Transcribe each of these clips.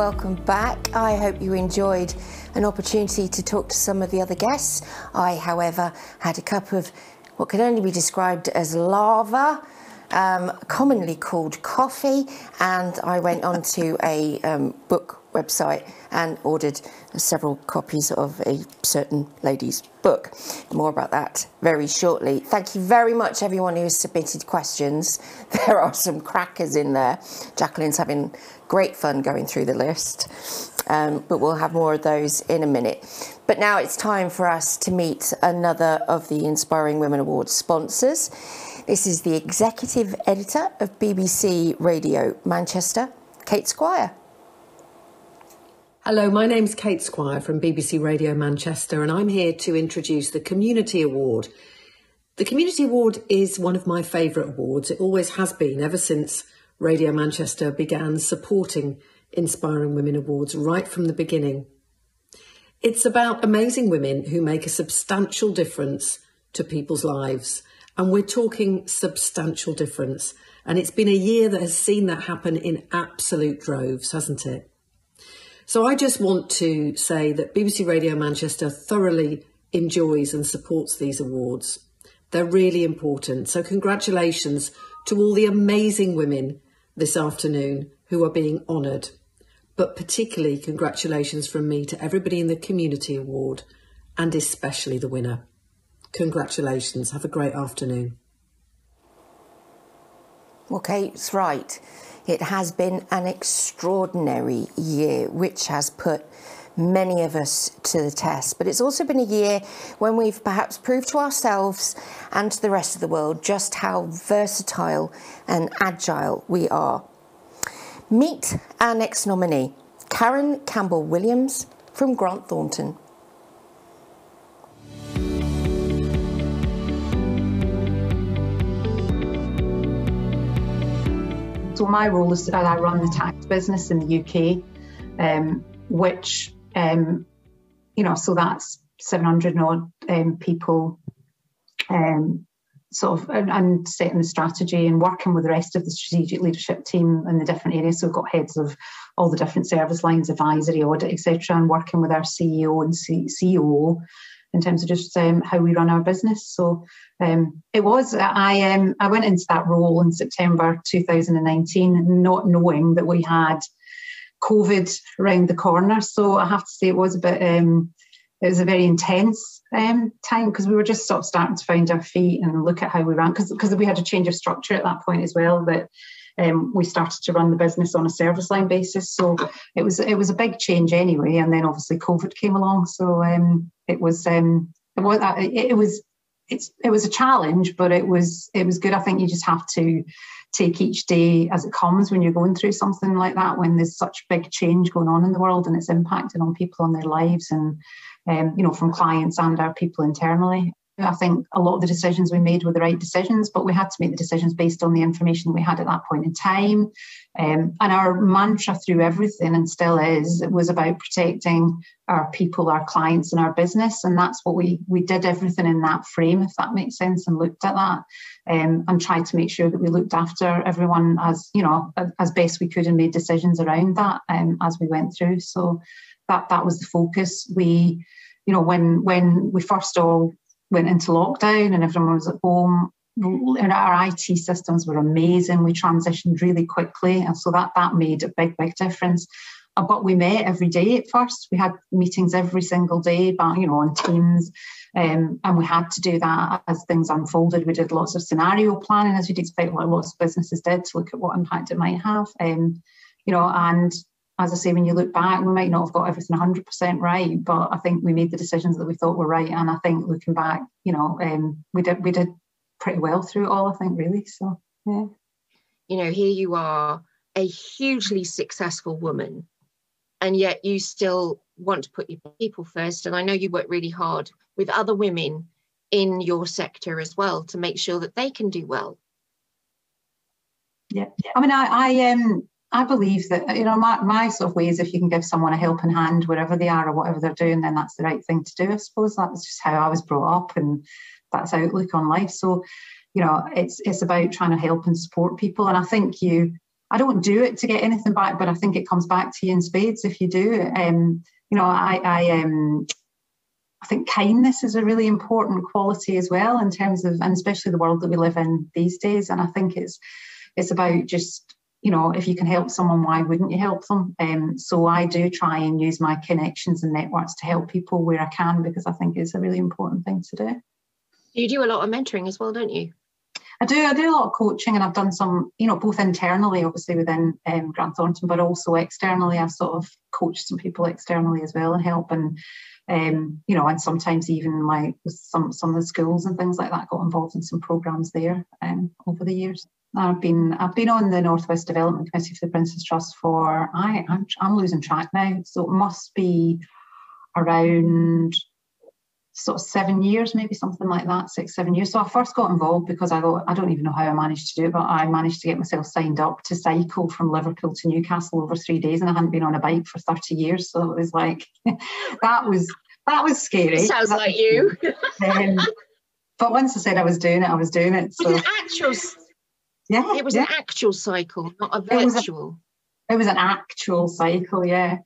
welcome back. I hope you enjoyed an opportunity to talk to some of the other guests. I, however, had a cup of what could only be described as lava, commonly called coffee, and I went onto a book website and ordered several copies of a certain lady's book. More about that very shortly. Thank you very much, everyone who has submitted questions. There are some crackers in there. Jacqueline's having great fun going through the list, but we'll have more of those in a minute. But now it's time for us to meet another of the Inspiring Women Awards sponsors. This is the Executive Editor of BBC Radio Manchester, Kate Squire. Hello, my name's Kate Squire from BBC Radio Manchester, and I'm here to introduce the Community Award. The Community Award is one of my favourite awards. It always has been, ever since Radio Manchester began supporting Inspiring Women Awards right from the beginning. It's about amazing women who make a substantial difference to people's lives. And we're talking substantial difference. And it's been a year that has seen that happen in absolute droves, hasn't it? So I just want to say that BBC Radio Manchester thoroughly enjoys and supports these awards. They're really important. So congratulations to all the amazing women this afternoon who are being honoured. But particularly congratulations from me to everybody in the Community Award, and especially the winner. Congratulations. Have a great afternoon. Okay, it's right. It has been an extraordinary year, which has put many of us to the test. But it's also been a year when we've perhaps proved to ourselves and to the rest of the world just how versatile and agile we are. Meet our next nominee, Karen Campbell-Williams from Grant Thornton. So my role is I run the tax business in the UK, which, so that's 700 odd people, and setting the strategy and working with the rest of the strategic leadership team in the different areas. So we've got heads of all the different service lines, advisory, audit, etc., and working with our CEO and COO in terms of just how we run our business. So I went into that role in September 2019, not knowing that we had COVID around the corner. So I have to say it was a very intense time, because we were just sort of starting to find our feet and look at how we ran, because we had a change of structure at that point as well, that we started to run the business on a service line basis. So it was a big change anyway, and then obviously COVID came along. So it was a challenge, but it was good. I think you just have to take each day as it comes when you're going through something like that, when there's such big change going on in the world and it's impacting on people and their lives, and from clients and our people internally. I think a lot of the decisions we made were the right decisions, but we had to make the decisions based on the information we had at that point in time. And our mantra through everything, and still is, it was about protecting our people, our clients and our business. And that's what we did, everything in that frame, if that makes sense, and looked at that and tried to make sure that we looked after everyone as best we could, and made decisions around that as we went through. So that was the focus. We, when we first all went into lockdown and everyone was at home, and our IT systems were amazing. We transitioned really quickly, and so that made a big difference. But we met every day at first. We had meetings every single day, but on Teams, and we had to do that as things unfolded. We did lots of scenario planning, as you'd expect, like lots of businesses did, to look at what impact it might have. And as I say, when you look back, we might not have got everything 100% right, but I think we made the decisions that we thought were right. And I think looking back, we did pretty well through it all, I think, really. So, yeah. Here you are, a hugely successful woman, and yet you still want to put your people first. And I know you work really hard with other women in your sector as well to make sure that they can do well. Yeah. I mean, I believe that, my sort of way is, if you can give someone a helping hand wherever they are or whatever they're doing, then that's the right thing to do, I suppose. That's just how I was brought up, and that's outlook on life. So, it's about trying to help and support people. And I think I don't do it to get anything back, but I think it comes back to you in spades if you do. You know, I think kindness is a really important quality as well in terms of, and especially the world that we live in these days. And I think it's about just, you know, if you can help someone, why wouldn't you help them? So I do try and use my connections and networks to help people where I can, because I think it's a really important thing to do. You do a lot of mentoring as well, don't you? I do a lot of coaching, and I've done some, you know, both internally, obviously within Grant Thornton, but also externally. I've sort of coached some people externally as well and help, and you know, and sometimes even like some of the schools and things like that, got involved in some programs there over the years. I've been on the Northwest Development Committee for the Prince's Trust for I'm losing track now, so it must be around sort of 7 years, maybe something like that, 6-7 years. So I first got involved because I thought, I don't even know how I managed to do it, but I managed to get myself signed up to cycle from Liverpool to Newcastle over 3 days, and I hadn't been on a bike for 30 years. So it was like, that was scary. Sounds like you. But once I said I was doing it, I was doing it. So. It was an actual cycle, not a virtual. It was an actual cycle, yeah.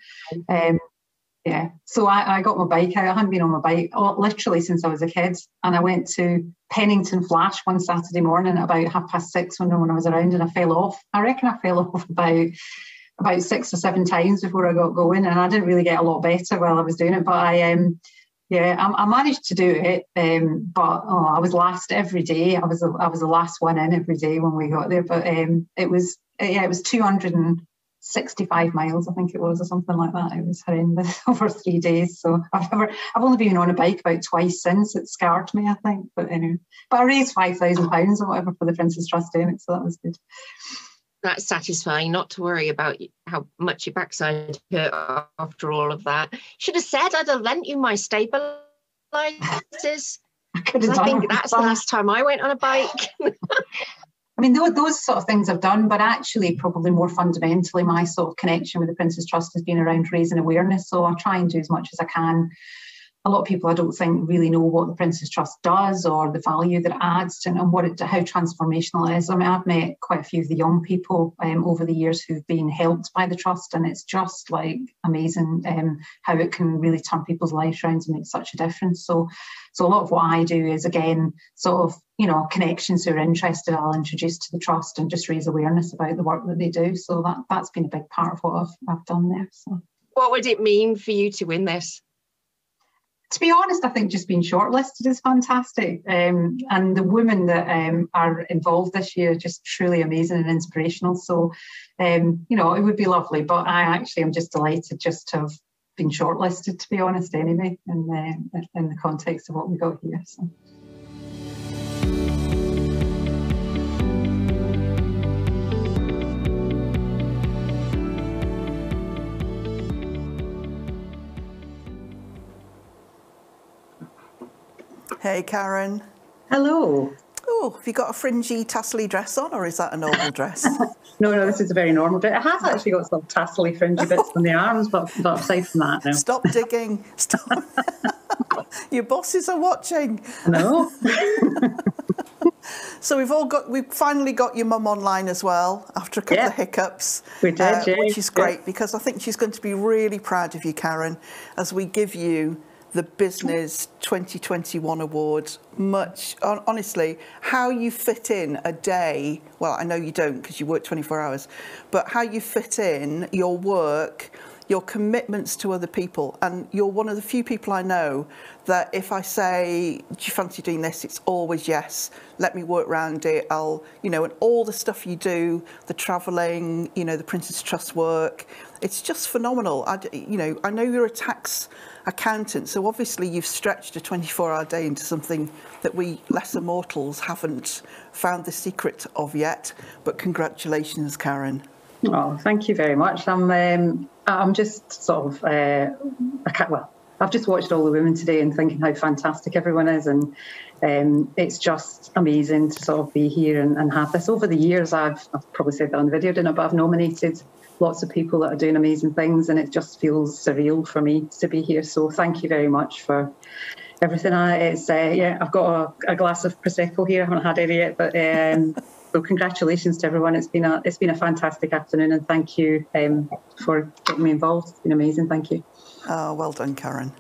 Yeah. So I got my bike out. I hadn't been on my bike literally since I was a kid. And I went to Pennington Flash one Saturday morning at about 6:30 when no one was around, and I fell off. I reckon I fell off about 6 or 7 times before I got going, and I didn't really get a lot better while I was doing it. But I managed to do it, but I was last every day. I was the last one in every day when we got there. But it was 265 miles, I think it was, or something like that. It was horrendous over 3 days. So I've only been on a bike about twice since. It scarred me, I think. But anyway, I raised £5,000 or whatever for the Prince's Trust doing it, so that was good. That's satisfying, not to worry about how much your backside hurt after all of that. Should have said I'd have lent you my stabilizers. I think that's the last time I went on a bike. I mean, those sort of things I've done, but actually probably more fundamentally, my sort of connection with the Prince's Trust has been around raising awareness. So I try and do as much as I can. A lot of people, I don't think, really know what the Prince's Trust does or the value that it adds and how transformational it is. I mean, I've met quite a few of the young people over the years who've been helped by the Trust, and it's just like amazing how it can really turn people's lives around and make such a difference. So a lot of what I do is, again, sort of, you know, connections who are interested, I'll introduce to the Trust and just raise awareness about the work that they do. So that's been a big part of what I've done there. So, what would it mean for you to win this? To be honest, I think just being shortlisted is fantastic. And the women that are involved this year are just truly amazing and inspirational. So, you know, it would be lovely. But I actually am just delighted just to have been shortlisted, to be honest, anyway, in the context of what we got here. So. Hey, Karen. Hello. Oh, have you got a fringy, tassely dress on, or is that a normal dress? No, this is a very normal dress. It has actually got some tassely, fringy bits on the arms, but aside from that, no. Stop digging. Stop. Your bosses are watching. No. So we've finally got your mum online as well after a couple of hiccups. We did, which is great because I think she's going to be really proud of you, Karen, as we give you the Business 2021 Award. Honestly, how you fit in a day, well, I know you don't because you work 24 hours, but how you fit in your work, your commitments to other people. And you're one of the few people I know that if I say, do you fancy doing this? It's always yes. Let me work around it. I'll, you know, and all the stuff you do, the travelling, you know, the Prince's Trust work, it's just phenomenal. I know you're a tax accountant, so obviously you've stretched a 24-hour day into something that we lesser mortals haven't found the secret of yet. But congratulations, Karen. Oh, thank you very much. I'm just sort of I've just watched all the women today and thinking how fantastic everyone is, and it's just amazing to sort of be here and have this. Over the years, I've probably said that on the video, didn't I? But I've nominated lots of people that are doing amazing things, and it just feels surreal for me to be here. So thank you very much for everything. I've got a glass of Prosecco here. I haven't had any yet, but So congratulations to everyone. It's been a fantastic afternoon, and thank you for getting me involved. It's been amazing. Thank you. Well done, Karen.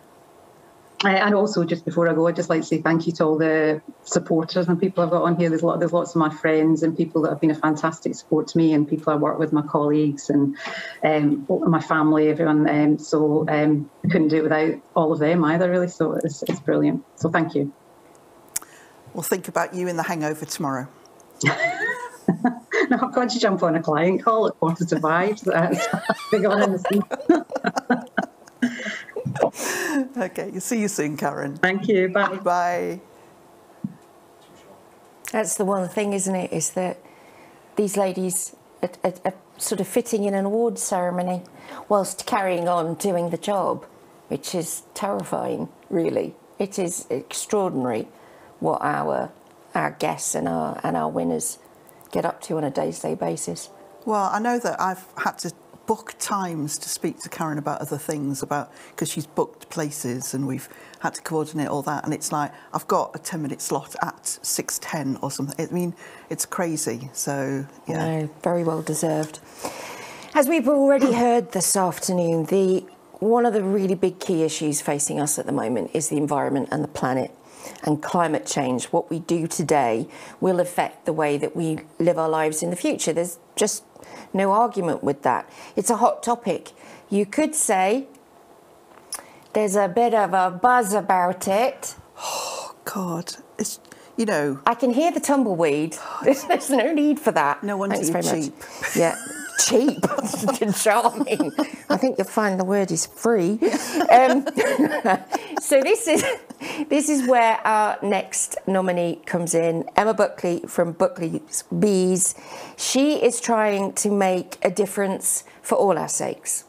And also, just before I go, I'd just like to say thank you to all the supporters and people I've got on here. There's lots of my friends and people that have been a fantastic support to me, and people I work with, my colleagues and my family, everyone. I couldn't do it without all of them either, really. So it's brilliant. So thank you. We'll think about you in the hangover tomorrow. No, I've got to jump on a client call at 4:45. So that's big on in the scene. Okay, see you soon, Karen. Thank you. Bye. Bye. That's the one thing, isn't it? Is that these ladies are sort of fitting in an awards ceremony whilst carrying on doing the job, which is terrifying, really. It is extraordinary what our guests and our winners get up to on a day-to-day basis. Well, I know that I've had to book times to speak to Karen about other things, because she's booked places and we've had to coordinate all that, and it's like I've got a 10-minute slot at 6:10 or something. I mean, it's crazy. So yeah, no, very well deserved. As we've already heard this afternoon, one of the really big key issues facing us at the moment is the environment and the planet. And climate change, what we do today, will affect the way that we live our lives in the future. There's just no argument with that. It's a hot topic. You could say there's a bit of a buzz about it. Oh, God. It's, I can hear the tumbleweed. There's no need for that. No wonder you're cheap. Yeah. Cheap, charming. I think you'll find the word is free. So this is where our next nominee comes in, Emma Buckley from Buckley's Bees. She is trying to make a difference for all our sakes.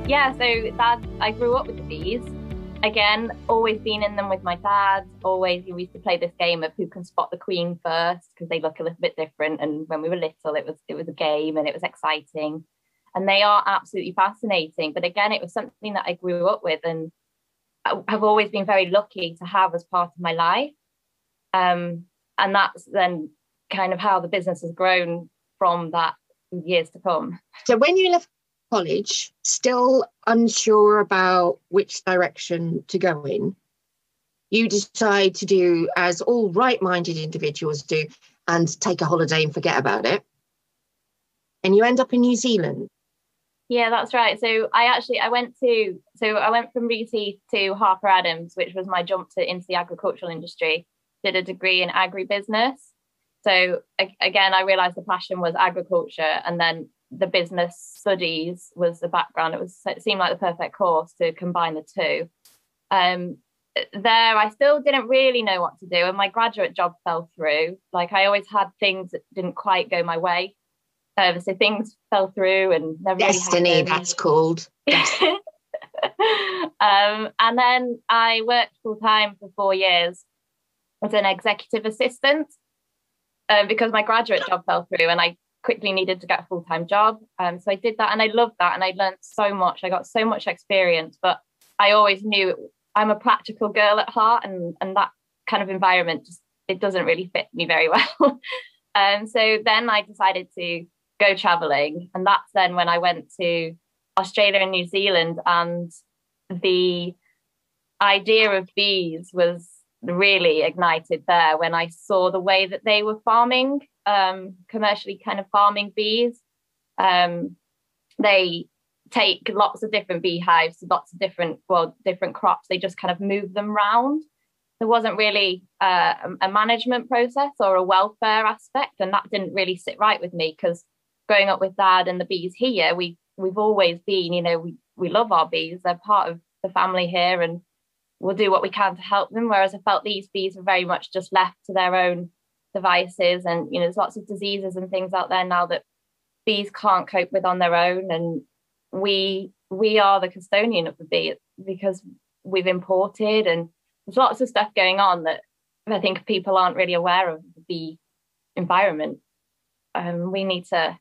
Yeah, so I grew up with the bees. Again, always been in them with my dad. We used to play this game of who can spot the queen first, because they look a little bit different. And when we were little, it was a game and it was exciting. And they are absolutely fascinating. But again, it was something that I grew up with and I have always been very lucky to have as part of my life. And that's then kind of how the business has grown from that years to come. So when you left college, still unsure about which direction to go in, you decide to do as all right-minded individuals do and take a holiday and forget about it. And you end up in New Zealand. Yeah, that's right. So I went from Retief to Harper Adams, which was my jump into the agricultural industry, did a degree in agribusiness. So again, I realized the passion was agriculture, and then the business studies was the background. It seemed like the perfect course to combine the two. There, I still didn't really know what to do, and my graduate job fell through. Like, I always had things that didn't quite go my way. So things fell through and never Destiny, really that's called. And then I worked full time for 4 years as an executive assistant because my graduate job fell through and I quickly needed to get a full-time job. So I did that and I loved that and I learned so much. I got so much experience, but I always knew I'm a practical girl at heart, and that kind of environment it doesn't really fit me very well. So then I decided to go traveling, and that's then when I went to Australia and New Zealand, and the idea of bees was really ignited there when I saw the way that they were farming, commercially kind of farming bees. They take lots of different beehives, lots of different crops. They just kind of move them round. There wasn't really a management process or a welfare aspect, and that didn't really sit right with me, because growing up with Dad and the bees here, we've always been, we love our bees. They're part of the family here, and we'll do what we can to help them. Whereas I felt these bees were very much just left to their own devices, and there's lots of diseases and things out there now that bees can't cope with on their own, and we are the custodian of the bee because we've imported, and there's lots of stuff going on that I think people aren't really aware of the bee environment. We need to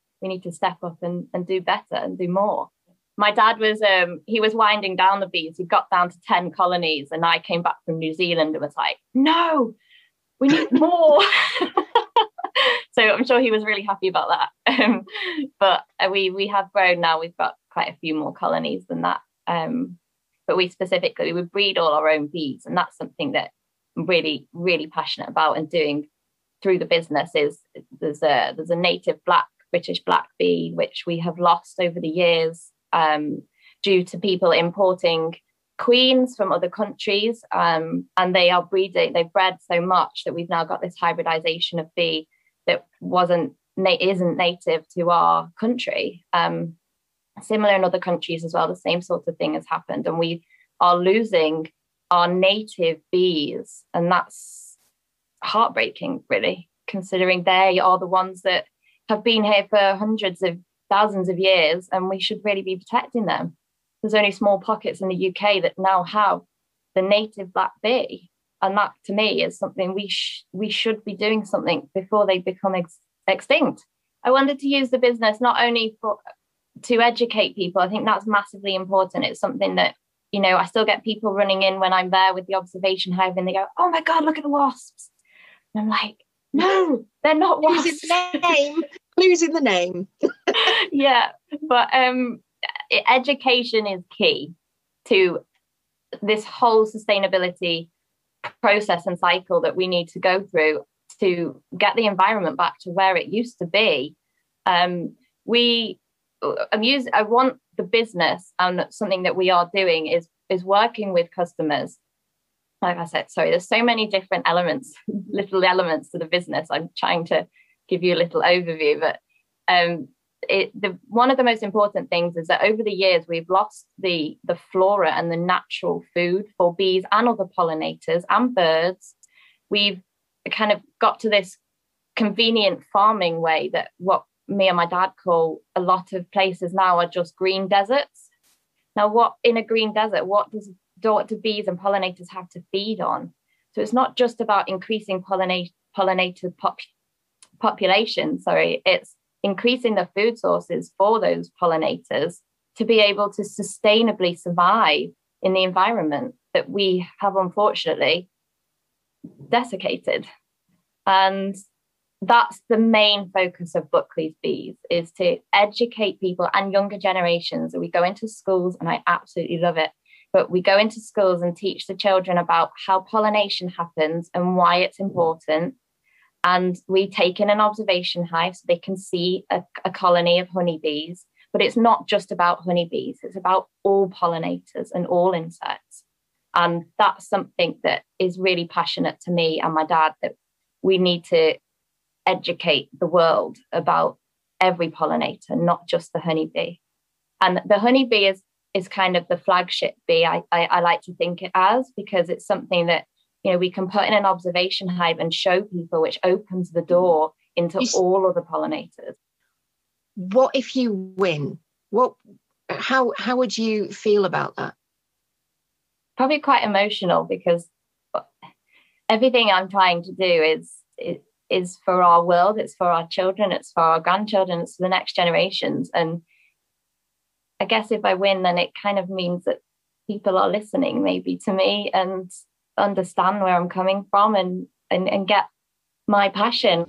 step up and do better and do more. my dad was he was winding down the bees. He got down to 10 colonies, and I came back from New Zealand and was like, no, we need more. So I'm sure he was really happy about that. But we have grown now. We've got quite a few more colonies than that. But we breed all our own bees, and that's something that I'm really, really passionate about and doing through the business. Is there's a native British black bee which we have lost over the years due to people importing queens from other countries, and they are breeding. They've bred so much that we've now got this hybridization of bee that isn't native to our country. Similar in other countries as well, the same sort of thing has happened, and we are losing our native bees, and that's heartbreaking, really, considering they are the ones that have been here for hundreds of thousands of years, and we should really be protecting them. There's only small pockets in the UK that now have the native black bee, and that to me is something we should be doing something before they become extinct. I wanted to use the business not only to educate people. I think that's massively important. It's something that, you know, I still get people running in when I'm there with the observation hive, and they go, oh my God, look at the wasps. And I'm like, no, they're not wasps. Clues in the name. Yeah, but education is key to this whole sustainability process and cycle that we need to go through to get the environment back to where it used to be. I want the business, and something that we are doing is working with customers. Like I said, sorry, there's so many different elements, little elements to the business. I'm trying to give you a little overview, but one of the most important things is that over the years we've lost the flora and the natural food for bees and other pollinators and birds. We've kind of got to this convenient farming way that what me and my dad call a lot of places now are just green deserts. Now, what in a green desert, what do bees and pollinators have to feed on? So it's not just about increasing pollinator population. It's increasing the food sources for those pollinators to be able to sustainably survive in the environment that we have unfortunately desiccated. And that's the main focus of Buckley's Bees, is to educate people and younger generations. We go into schools, and I absolutely love it, but we go into schools and teach the children about how pollination happens and why it's important. And we take in an observation hive so they can see a colony of honeybees. But it's not just about honeybees, it's about all pollinators and all insects. And that's something that is really passionate to me and my dad, that we need to educate the world about every pollinator, not just the honeybee. And the honeybee is kind of the flagship bee, I like to think it as, because it's something that, you know, we can put in an observation hive and show people, which opens the door into all other pollinators. What if you win? How would you feel about that? Probably quite emotional, because everything I'm trying to do is for our world, it's for our children, it's for our grandchildren, it's for the next generations. And I guess if I win, then it kind of means that people are listening maybe to me and understand where I'm coming from and get my passion.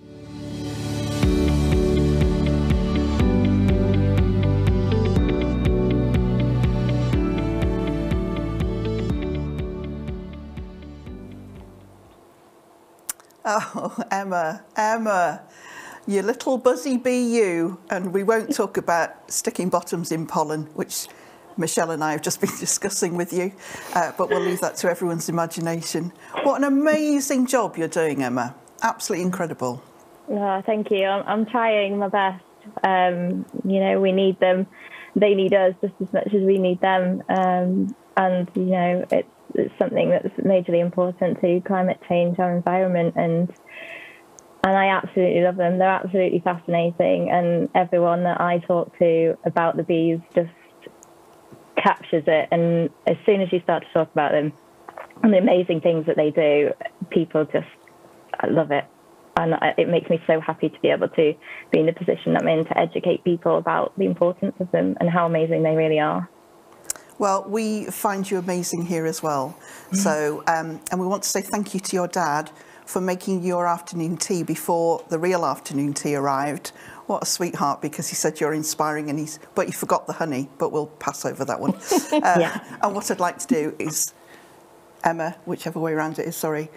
Oh, Emma, you little buzzy bee you. And we won't talk about sticking bottoms in pollen, which Michelle and I have just been discussing with you, but we'll leave that to everyone's imagination. What an amazing job you're doing, Emma. Absolutely incredible. Oh, thank you. I'm trying my best. You know, we need them. They need us just as much as we need them. And, you know, it's something that's majorly important to climate change, our environment, and I absolutely love them. They're absolutely fascinating, and everyone that I talk to about the bees just captures it. And as soon as you start to talk about them and the amazing things that they do, people just love it. it makes me so happy to be able to be in the position I'm in to educate people about the importance of them and how amazing they really are. Well, we find you amazing here as well. So, and we want to say thank you to your dad for making your afternoon tea before the real afternoon tea arrived. What a sweetheart, because he said you're inspiring, but you forgot the honey, but we'll pass over that one. Yeah. And what I'd like to do is, Emma, whichever way around it is, sorry,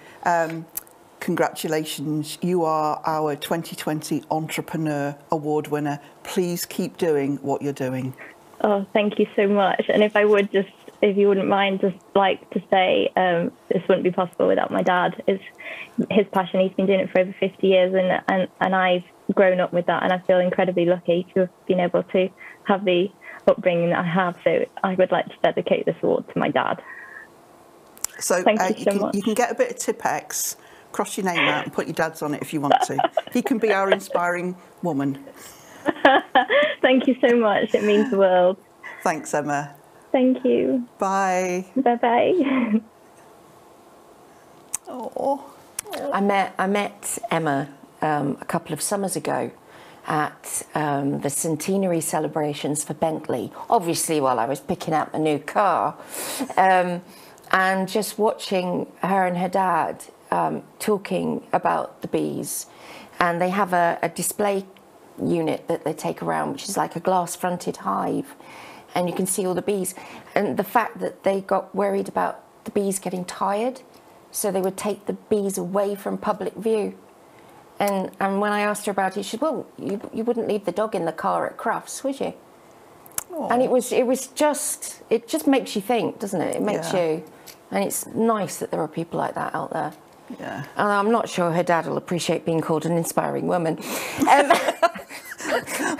congratulations. You are our 2020 Entrepreneur Award winner. Please keep doing what you're doing. Oh, thank you so much. And if you wouldn't mind, just like to say, this wouldn't be possible without my dad. It's his passion. He's been doing it for over 50 years, and I've grown up with that, and I feel incredibly lucky to have been able to have the upbringing that I have. So I would like to dedicate this award to my dad. So, thank you so much. You can get a bit of Tipp-Ex, cross your name out and put your dad's on it if you want to. He can be our inspiring woman. Thank you so much. It means the world. Thanks, Emma. Thank you. Bye. Bye-bye. Oh. I met Emma a couple of summers ago at the centenary celebrations for Bentley, obviously while I was picking out a new car, and just watching her and her dad talking about the bees. And they have a display unit that they take around, which is like a glass-fronted hive, and you can see all the bees. And the fact that they got worried about the bees getting tired, so they would take the bees away from public view. And when I asked her about it, she said, well, you wouldn't leave the dog in the car at Crufts, would you? Aww. And it just makes you think, doesn't it? It makes you, and it's nice that there are people like that out there. Yeah. And I'm not sure her dad will appreciate being called an inspiring woman.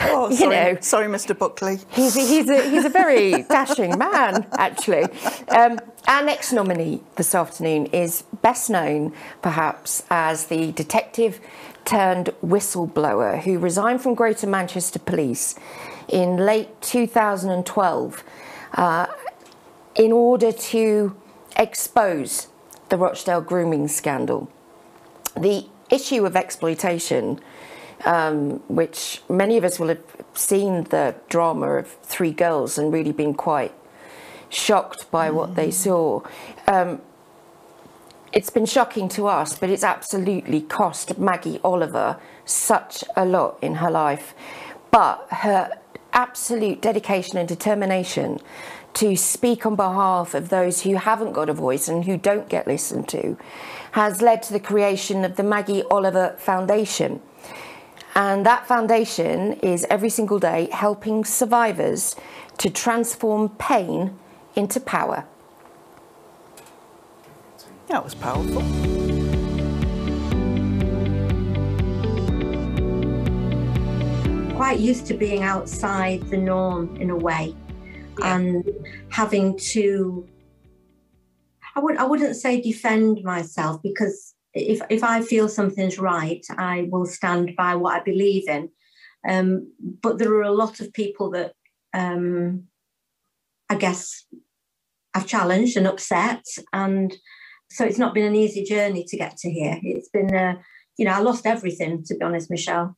Oh, sorry, sorry, Mr. Buckley. He's a very dashing man, actually. Our next nominee this afternoon is best known, perhaps, as the detective turned whistleblower who resigned from Greater Manchester Police in late 2012 in order to expose the Rochdale grooming scandal. The issue of exploitation, which many of us will have seen the drama of three girls and really been quite shocked by what they saw. It's been shocking to us, but it's absolutely cost Maggie Oliver such a lot in her life. But her absolute dedication and determination to speak on behalf of those who haven't got a voice and who don't get listened to has led to the creation of the Maggie Oliver Foundation. And that foundation is every single day helping survivors to transform pain into power. That was powerful. Quite used to being outside the norm in a way, and having to, I wouldn't say defend myself, because if I feel something's right, I will stand by what I believe in. But there are a lot of people that I guess I've challenged and upset, and so it's not been an easy journey to get to here. It's been, I lost everything, to be honest, Michelle,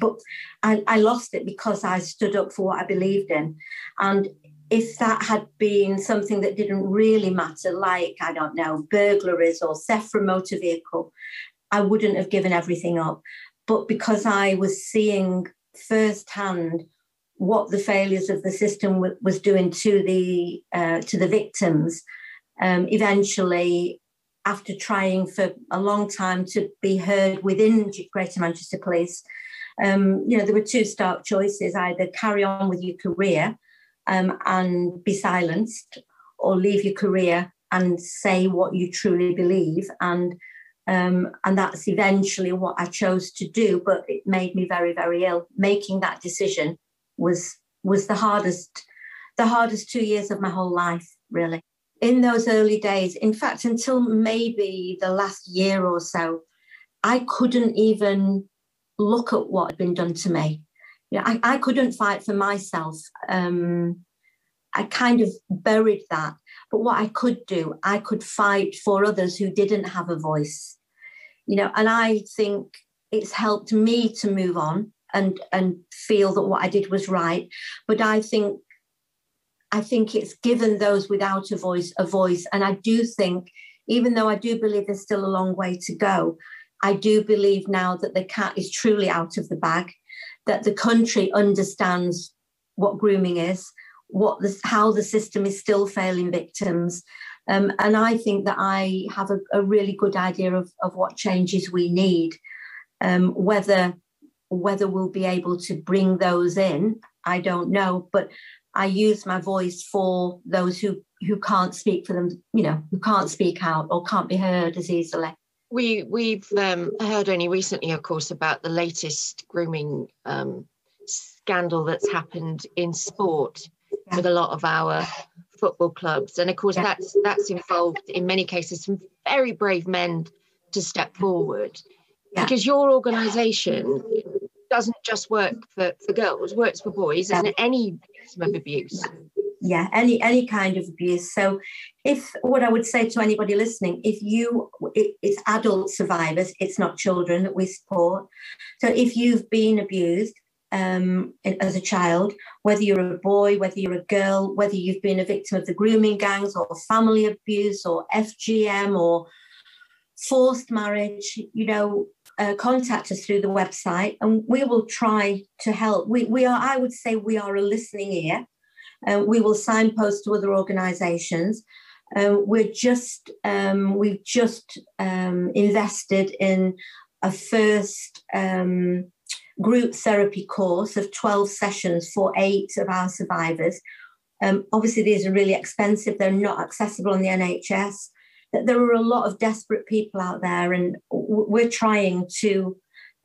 but I lost it because I stood up for what I believed in. And if that had been something that didn't really matter, like, I don't know, burglaries or theft from motor vehicle, I wouldn't have given everything up. But because I was seeing firsthand what the failures of the system was doing to the victims, eventually, after trying for a long time to be heard within Greater Manchester Police, there were two stark choices: either carry on with your career and be silenced, or leave your career and say what you truly believe. And that's eventually what I chose to do, but it made me very, very ill. Making that decision was the hardest 2 years of my whole life, really. In those early days, in fact, until maybe the last year or so, I couldn't even look at what had been done to me. I couldn't fight for myself. I kind of buried that. But what I could do, I could fight for others who didn't have a voice. and I think it's helped me to move on and feel that what I did was right. But I think it's given those without a voice. And I do think, even though I do believe there's still a long way to go, I do believe now that the cat is truly out of the bag, that the country understands what grooming is, how the system is still failing victims. And I think that I have a really good idea of what changes we need. Whether we'll be able to bring those in, I don't know. But I use my voice for those who can't speak for them, who can't speak out or can't be heard as easily. We've heard only recently, of course, about the latest grooming scandal that's happened in sport with a lot of our football clubs. And of course, that's involved in many cases some very brave men to step forward, because your organisation doesn't just work for girls, works for boys and any victim of abuse. Yeah, any kind of abuse. So what I would say to anybody listening, it's adult survivors, it's not children that we support. So if you've been abused as a child, whether you're a boy, whether you're a girl, whether you've been a victim of the grooming gangs or family abuse or FGM or forced marriage, contact us through the website and we will try to help. I would say we are a listening ear. We will signpost to other organisations. We've just invested in a first group therapy course of 12 sessions for 8 of our survivors. Obviously, these are really expensive. They're not accessible on the NHS. There are a lot of desperate people out there, and we're trying to.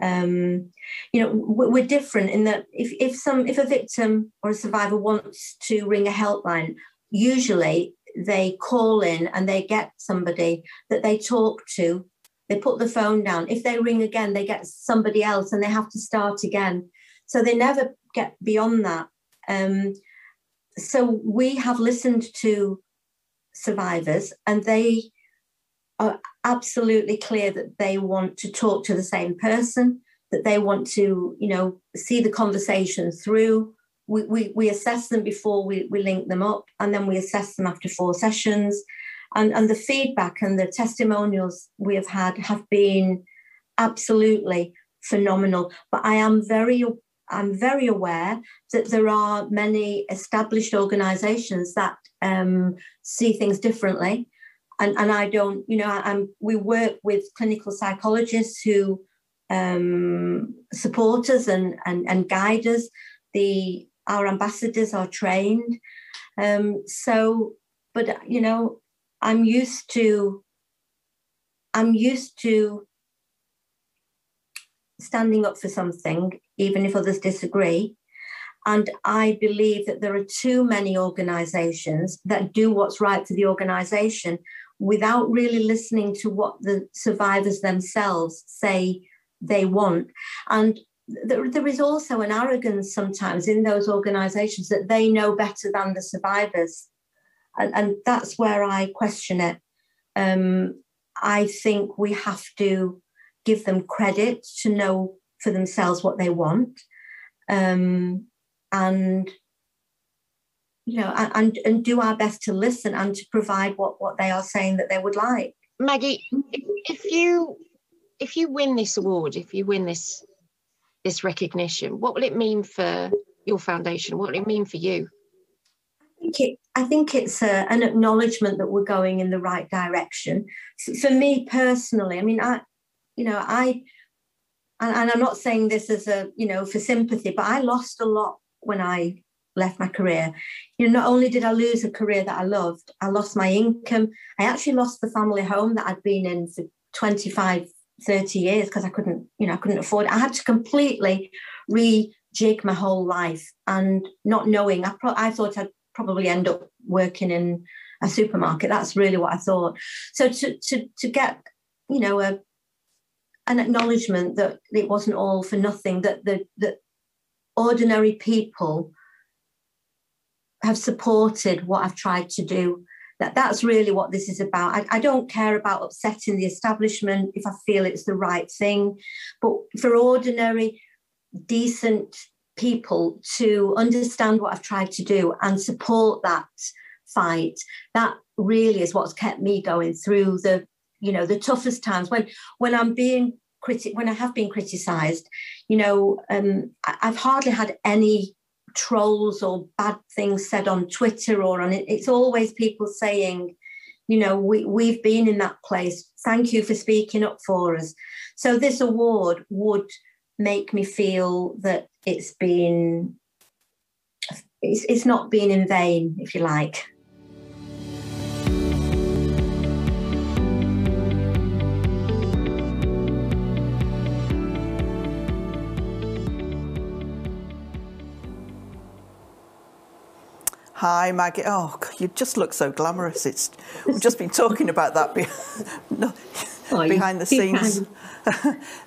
We're different in that if a victim or a survivor wants to ring a helpline, usually they call in and they get somebody that they talk to. They put the phone down. If they ring again, they get somebody else and they have to start again. So they never get beyond that. So we have listened to survivors and they are absolutely clear that they want to talk to the same person, that they want to, see the conversation through. We assess them before we link them up, and then we assess them after 4 sessions. And the feedback and the testimonials we have had have been absolutely phenomenal. But I'm very aware that there are many established organisations that see things differently. And I don't, we work with clinical psychologists who support us and guide us. Our ambassadors are trained. But I'm used to standing up for something, even if others disagree. And I believe that there are too many organisations that do what's right for the organisation without really listening to what the survivors themselves say they want. And there is also an arrogance sometimes in those organisations that they know better than the survivors. And that's where I question it. I think we have to give them credit to know for themselves what they want. And do our best to listen and to provide what they are saying that they would like. Maggie, if you win this award, if you win this recognition, what will it mean for your foundation? What will it mean for you? I think it's an acknowledgement that we're going in the right direction. For me personally, and I'm not saying this as for sympathy, but I lost a lot when I left my career. Not only did I lose a career that I loved, I lost my income. I actually lost the family home that I'd been in for 25, 30 years because I couldn't afford it. I had to completely rejig my whole life, and not knowing, I thought I'd probably end up working in a supermarket. That's really what I thought. So to get, an acknowledgement that it wasn't all for nothing, that ordinary people have supported what I've tried to do, That's really what this is about. I don't care about upsetting the establishment if I feel it's the right thing, but for ordinary, decent people to understand what I've tried to do and support that fight, that really is what's kept me going through the toughest times when I'm being when I have been criticised. I've hardly had any trolls or bad things said on Twitter or on it. It's always people saying, we've been in that place. Thank you for speaking up for us. So this award would make me feel that it's not been in vain, if you like. Hi, Maggie. Oh, you just look so glamorous. We've just been talking about that behind the scenes.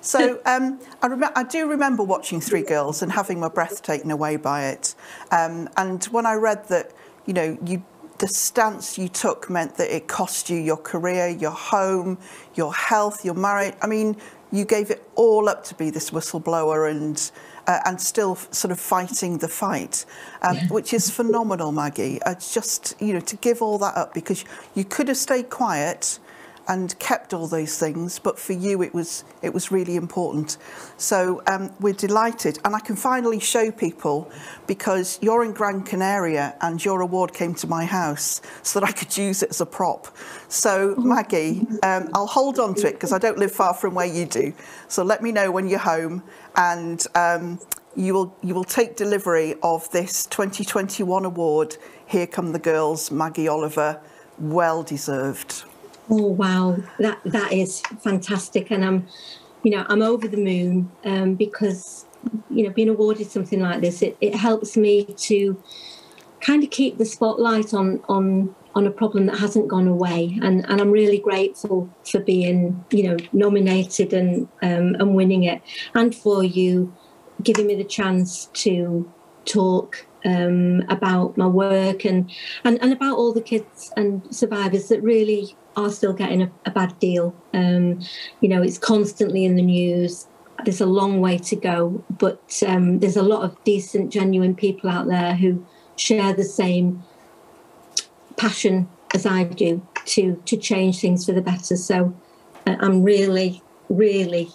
So I do remember watching Three Girls and having my breath taken away by it. And when I read that, the stance you took meant that it cost you your career, your home, your health, your marriage. I mean, you gave it all up to be this whistleblower and still sort of fighting the fight, which is phenomenal, Maggie. It's just, to give all that up, because you could have stayed quiet and kept all those things, but for you it was really important. So we're delighted, and I can finally show people, because you're in Gran Canaria and your award came to my house so that I could use it as a prop. So Maggie, I'll hold on to it because I don't live far from where you do. So let me know when you're home, and you will take delivery of this 2021 award. Here Come the Girls, Maggie Oliver. Well deserved. Oh wow, that is fantastic, and I'm over the moon because being awarded something like this, it helps me to kind of keep the spotlight on a problem that hasn't gone away, and I'm really grateful for being nominated and winning it, and for you giving me the chance to talk about my work and about all the kids and survivors that really are still getting a bad deal. It's constantly in the news. There's a long way to go, but there's a lot of decent, genuine people out there who share the same passion as I do to change things for the better. So I'm really, really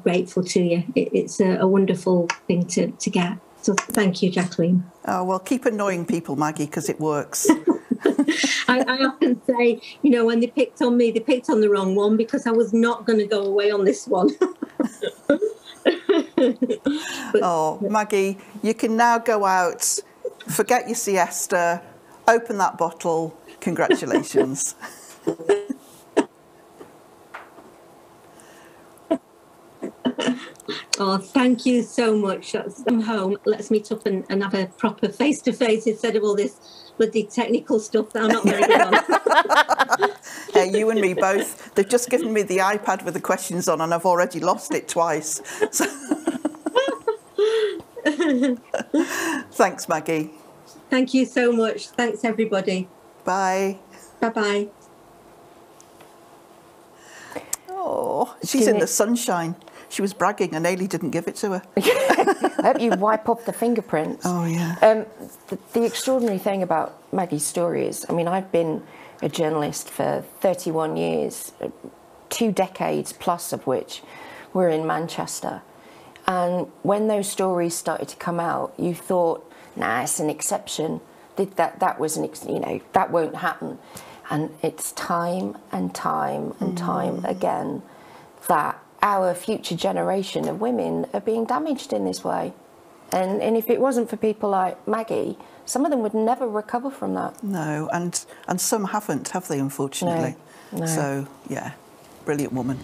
grateful to you. It's a wonderful thing to get. So thank you, Jacqueline. Oh, well, keep annoying people, Maggie, because it works. I often say, when they picked on me, they picked on the wrong one, because I was not going to go away on this one. Maggie, you can now go out, forget your siesta, open that bottle. Congratulations. Oh, thank you so much. I'm home. Let's meet up and have a proper face-to-face instead of all this bloody technical stuff that I'm not very good on. Hey, you and me both. They've just given me the iPad with the questions on, and I've already lost it twice. So thanks, Maggie. Thank you so much. Thanks, everybody. Bye. Bye-bye. Oh, she's in the sunshine. She was bragging and Ailey didn't give it to her. I hope you wipe off the fingerprints. Oh, yeah. The extraordinary thing about Maggie's story is, I've been a journalist for 31 years, 2 decades plus of which were in Manchester. And when those stories started to come out, you thought, nah, it's an exception. That was that won't happen. And it's time and time and time again that our future generation of women are being damaged in this way. And if it wasn't for people like Maggie, some of them would never recover from that. No, and some haven't, have they, unfortunately? No. So, yeah, brilliant woman.